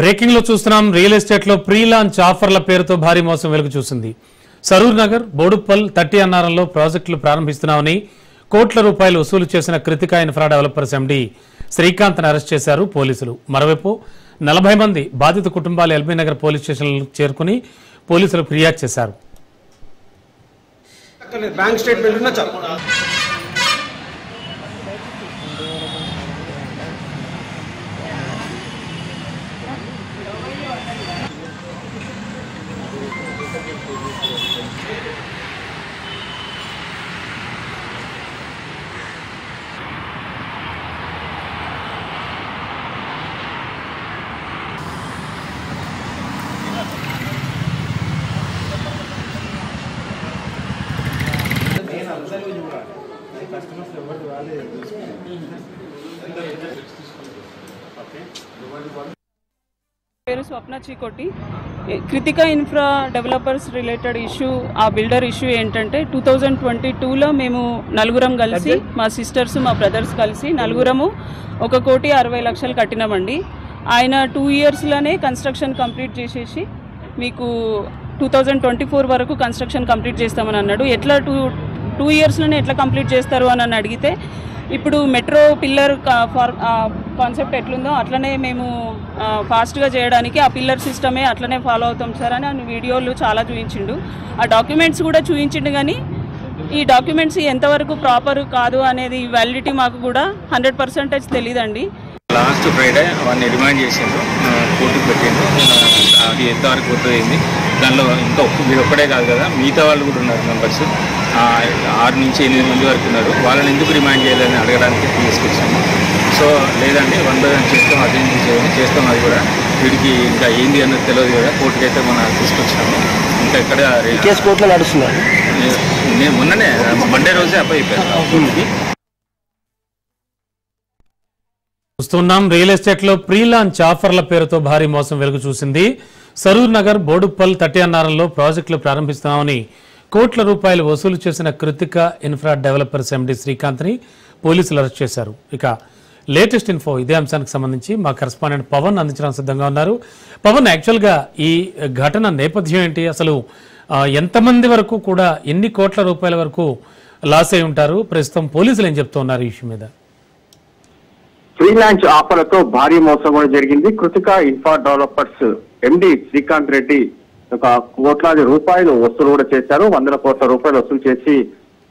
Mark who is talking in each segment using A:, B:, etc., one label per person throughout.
A: Breaking లో చూస్తున్నాం. Real estate లో ప్రీ లాంచ్ ఆఫర్ల పేరుతో భారీ మోసం వెలుగు చూసింది. సరూర్ నగర్, బోడుప్పల్, తట్టి అన్నారంలో ప్రాజెక్టులు ప్రారంభిస్తున్నామని కోట్ల రూపాయలు వసూలు చేసిన కృతికా ఇన్ఫ్రా డెవలపర్స్ ఎండీ శ్రీకాంత్ని అరెస్ట్ చేశారు పోలీసులు. మరోవైపు 40 మంది బాధిత కుటుంబాలు ఎల్బీ నగర్ పోలీస్ స్టేషన్లకు చేరుకుని పోలీసులు ఫిర్యాదు చేశారు.
B: बैंक स्टेटमेंट ना चल
C: పేరు Swapna Cheekoti. Kruthika infra developers related issue, ఆ బిల్డర్ ఇష్యూ ఏంటంటే 2022లో మేము నలుగురం కలిసి, మా సిస్టర్స్ మా బ్రదర్స్ కలిసి నలుగురము 1,60,00,000 కట్టినామండి. ఆయన 2 ఇయర్స్లోనే కన్స్ట్రక్షన్ కంప్లీట్ చేసేసి మీకు 2024 వరకు కన్స్ట్రక్షన్ కంప్లీట్ చేస్తామని అన్నాడు. ఎట్లా 2 ఇయర్స్లోనే ఎట్లా కంప్లీట్ చేస్తారు అని అడిగితే, ఇప్పుడు మెట్రో పిల్లర్ కాన్సెప్ట్ ఎట్లుందో అట్లనే మేము ఫాస్ట్గా చేయడానికి ఆ పిల్లర్ సిస్టమే అట్లనే ఫాలో అవుతాం సార్ అని వీడియోలు చాలా చూపించిండు. ఆ డాక్యుమెంట్స్ కూడా చూపించిండు, కానీ ఈ డాక్యుమెంట్స్ ఎంతవరకు ప్రాపర్ కాదు అనేది వ్యాలిడిటీ మాకు కూడా 100% తెలియదండి.
D: లాస్ట్ ఫ్రైడే వాడిని రిమైండ్ చేసిండు, కోర్టుకు పెట్టిండు. అది ఎంతవరకు పూర్తయింది, దానిలో ఇంకా మీరు ఒక్కడే కాదు కదా, మిగతా వాళ్ళు కూడా ఉన్నారు మెంబర్స్. 6 నుంచి 8 మంది వరకు ఉన్నారు. వాళ్ళని ఎందుకు రిమైండ్ చేయాలని అడగడానికి తీసుకొచ్చాము. సో లేదండి 100% చేస్తాం, అదేంటి చేస్తాం, అది కూడా వీడికి ఇంకా ఏంది అన్నది తెలియదు కదా, కోర్టుకి అయితే మనం తీసుకొచ్చాము. ఇంకా ఇక్కడ
B: కేసు కోర్టులో నడుస్తున్నారు.
D: నేను మొన్ననే మండే రోజే అప్లై అయిపోయాను కోర్టుకి.
A: చూస్తున్నాం. రియల్ ఎస్టేట్ లో ప్రీ లాంచ్ ఆఫర్ల పేరుతో భారీ మోసం వెలుగు చూసింది. సరూర్ నగర్, బోడుప్పల్, తట్టి అన్నారంలో ప్రాజెక్టులు ప్రారంభిస్తున్నామని కోట్ల రూపాయలు వసూలు చేసిన కృతికా ఇన్ఫ్రా డెవలపర్స్ ఎండీ శ్రీకాంత్ని పోలీసులు అరెస్ట్ చేశారు. ఇక లేటెస్ట్ ఇన్ఫో ఇదే అంశానికి సంబంధించి మా కరెస్పాండెంట్ పవన్ అందించడానికి సిద్ధంగా ఉన్నారు. పవన్, యాక్చువల్గా ఈ ఘటన నేపథ్యం ఏంటి? అసలు ఎంతమంది వరకు కూడా ఎన్ని కోట్ల రూపాయల వరకు లాస్ అయి ఉంటారు? ప్రస్తుతం పోలీసులు ఏం చెప్తున్నారు ఈ ఇష్యూ మీద?
E: ఫ్రీ లాంచ్ ఆఫర్లతో భారీ మోసం కూడా జరిగింది. Kritika infra developers MD Srikanth Reddy ఒక కోట్లాది రూపాయలు వసూలు కూడా చేశారు. 100 కోట్ల రూపాయలు వసూలు చేసి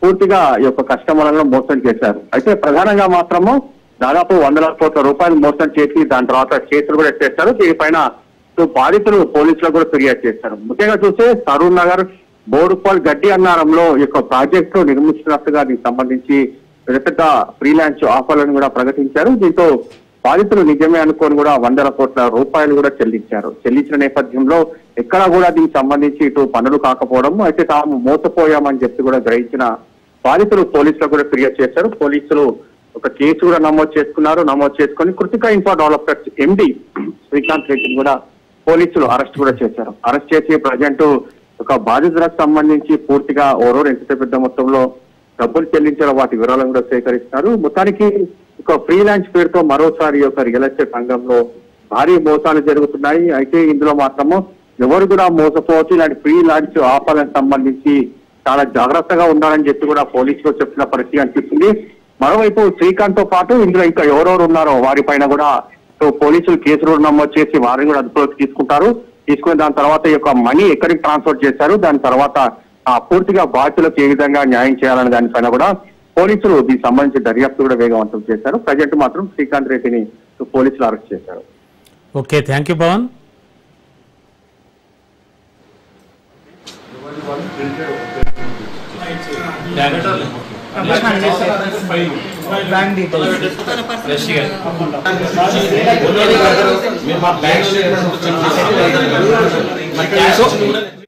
E: పూర్తిగా ఈ యొక్క కస్టమర్లను మోసం చేశారు. అయితే ప్రధానంగా మాత్రము దాదాపు 100 కోట్ల రూపాయలు మోసం చేసి దాని తర్వాత కేసులు కూడా చేశారు. దీనిపైన బాధితులు పోలీసులకు కూడా ఫిర్యాదు చేశారు. ముఖ్యంగా చూస్తే సరూర్ నగర్, బోడుప్పల్, గడ్డి అన్నారంలో ఈ యొక్క ప్రాజెక్టు నిర్మించినట్టుగా దీనికి సంబంధించి పెద్ద ఫ్రీ లాంచ్ ఆఫర్లను కూడా ప్రకటించారు. దీంతో బాధితులు నిజమే అనుకొని కూడా 100 కోట్ల రూపాయలు కూడా చెల్లించిన నేపథ్యంలో ఎక్కడా కూడా దీనికి సంబంధించి ఇటు పనులు కాకపోవడం, అయితే తాము మోసపోయామని చెప్పి కూడా గ్రహించిన బాధితులు పోలీసులకు కూడా ఫిర్యాదు చేశారు. పోలీసులు ఒక కేసు కూడా నమోదు చేసుకొని Kritika infra developers MD Srikanth రెడ్డిని కూడా పోలీసులు అరెస్ట్ కూడా చేశారు. అరెస్ట్ చేసి ప్రజెంట్ ఒక బాధితులకు సంబంధించి పూర్తిగా ఓరోరు ఎంత పెద్ద మొత్తంలో డబ్బులు చెల్లించడం వాటి వివరాలను కూడా సేకరిస్తున్నారు. మొత్తానికి ఒక ఫ్రీ లాంచ్ పేరుతో మరోసారి ఒక రియల్ ఎస్టేట్ రంగంలో భారీ మోసాలు జరుగుతున్నాయి. అయితే ఇందులో మాత్రము ఎవరు కూడా మోసపోవచ్చు. ఇలాంటి ఫ్రీ లాంచ్ ఆఫర్లకు సంబంధించి చాలా జాగ్రత్తగా ఉండాలని చెప్పి కూడా పోలీసులు చెప్పిన పరిస్థితి అనిపిస్తుంది. మరోవైపు శ్రీకాంత్ తో పాటు ఇందులో ఇంకా ఎవరెవరు ఉన్నారో వారిపైన కూడా పోలీసులు కేసులు నమోదు చేసి వారిని కూడా అదుపులోకి తీసుకుని దాని తర్వాత ఈ యొక్క మనీ ఎక్కడికి ట్రాన్స్ఫర్ చేశారు, దాని తర్వాత పూర్తిగా బాధ్యులకు ఏ విధంగా న్యాయం చేయాలనే దానిపైన కూడా పోలీసులు దీనికి సంబంధించి దర్యాప్తు కూడా వేగవంతం చేశారు. ప్రజెంట్ మాత్రం శ్రీకాంత్ రెడ్డిని పోలీసులు అరెస్ట్ చేశారు.
A: Okay, thank you Pavan.
B: Bank